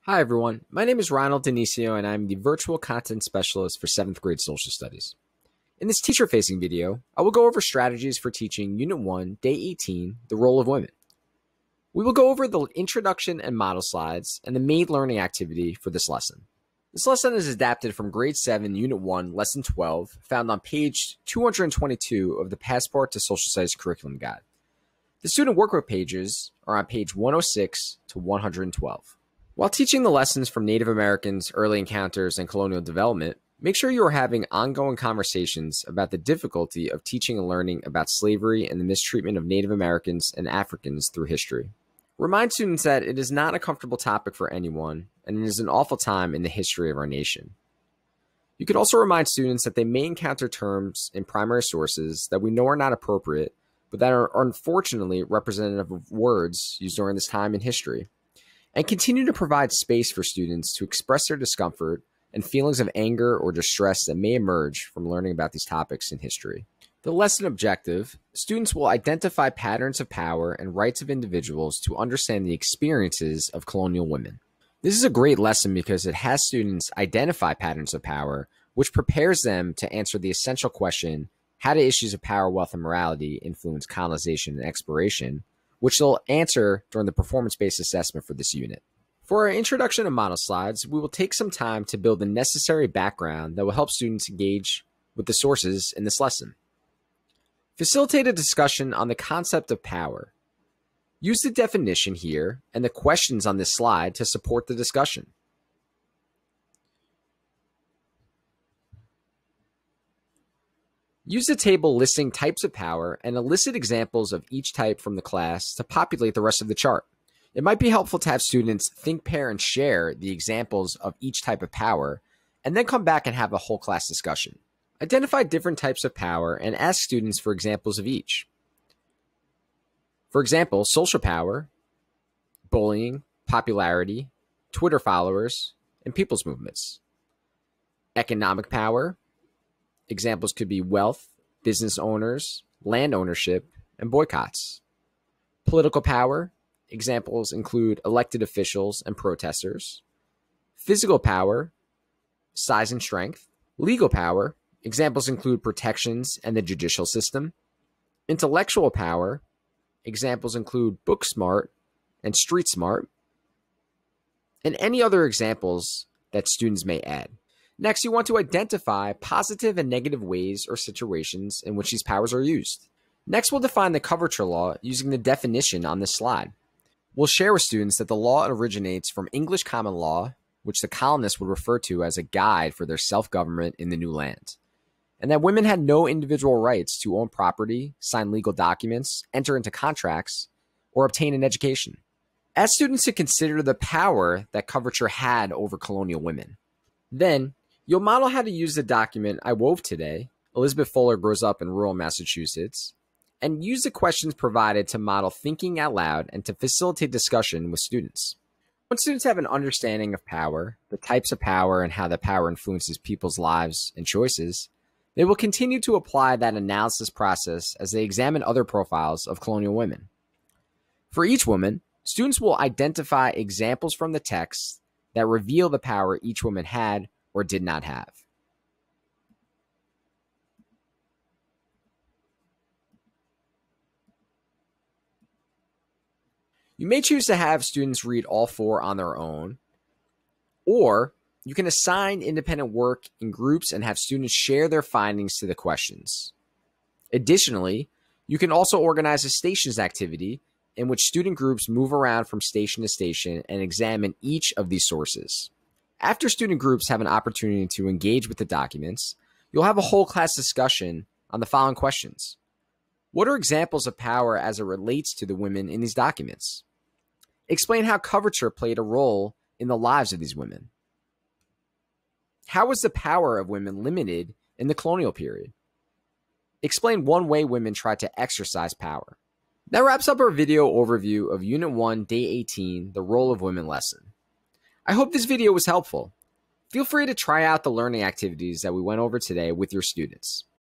Hi everyone, my name is Ronald Denisio and I'm the Virtual Content Specialist for 7th grade Social Studies. In this teacher-facing video, I will go over strategies for teaching Unit 1, Day 18, the role of women. We will go over the introduction and model slides and the main learning activity for this lesson. This lesson is adapted from Grade 7, Unit 1, Lesson 12, found on page 222 of the Passport to Social Studies Curriculum Guide. The student workbook pages are on page 106 to 112. While teaching the lessons from Native Americans, early encounters, and colonial development, make sure you are having ongoing conversations about the difficulty of teaching and learning about slavery and the mistreatment of Native Americans and Africans through history. Remind students that it is not a comfortable topic for anyone, and it is an awful time in the history of our nation. You could also remind students that they may encounter terms in primary sources that we know are not appropriate, but that are unfortunately representative of words used during this time in history. And continue to provide space for students to express their discomfort and feelings of anger or distress that may emerge from learning about these topics in history. The lesson objective: students will identify patterns of power and rights of individuals to understand the experiences of colonial women. This is a great lesson because it has students identify patterns of power, which prepares them to answer the essential question, how do issues of power, wealth, and morality influence colonization and exploration, which they'll answer during the performance-based assessment for this unit. For our introduction and model slides, we will take some time to build the necessary background that will help students engage with the sources in this lesson. Facilitate a discussion on the concept of power. Use the definition here and the questions on this slide to support the discussion. Use the table listing types of power and elicit examples of each type from the class to populate the rest of the chart. It might be helpful to have students think, pair, and share the examples of each type of power, and then come back and have a whole class discussion. Identify different types of power and ask students for examples of each. For example, social power, bullying, popularity, Twitter followers, and people's movements. Economic power. Examples could be wealth, business owners, land ownership, and boycotts. Political power. Examples include elected officials and protesters. Physical power, size and strength. Legal power. Examples include protections and the judicial system. Intellectual power. Examples include book smart and street smart. And any other examples that students may add. Next, you want to identify positive and negative ways or situations in which these powers are used. Next, we'll define the Covert Law using the definition on this slide. We'll share with students that the law originates from English common law, which the colonists would refer to as a guide for their self-government in the new land, and that women had no individual rights to own property, sign legal documents, enter into contracts, or obtain an education. Ask students to consider the power that coverture had over colonial women. Then, you'll model how to use the document I wove today, Elizabeth Fuller Grows Up in Rural Massachusetts, and use the questions provided to model thinking out loud and to facilitate discussion with students. Once students have an understanding of power, the types of power, and how that power influences people's lives and choices, they will continue to apply that analysis process as they examine other profiles of colonial women. For each woman, students will identify examples from the text that reveal the power each woman had or did not have. You may choose to have students read all four on their own, or you can assign independent work in groups and have students share their findings to the questions. Additionally, you can also organize a stations activity in which student groups move around from station to station and examine each of these sources. After student groups have an opportunity to engage with the documents, you'll have a whole class discussion on the following questions. What are examples of power as it relates to the women in these documents? Explain how coverture played a role in the lives of these women. How was the power of women limited in the colonial period? Explain one way women tried to exercise power. That wraps up our video overview of Unit 1, Day 18, the Role of Women lesson. I hope this video was helpful. Feel free to try out the learning activities that we went over today with your students.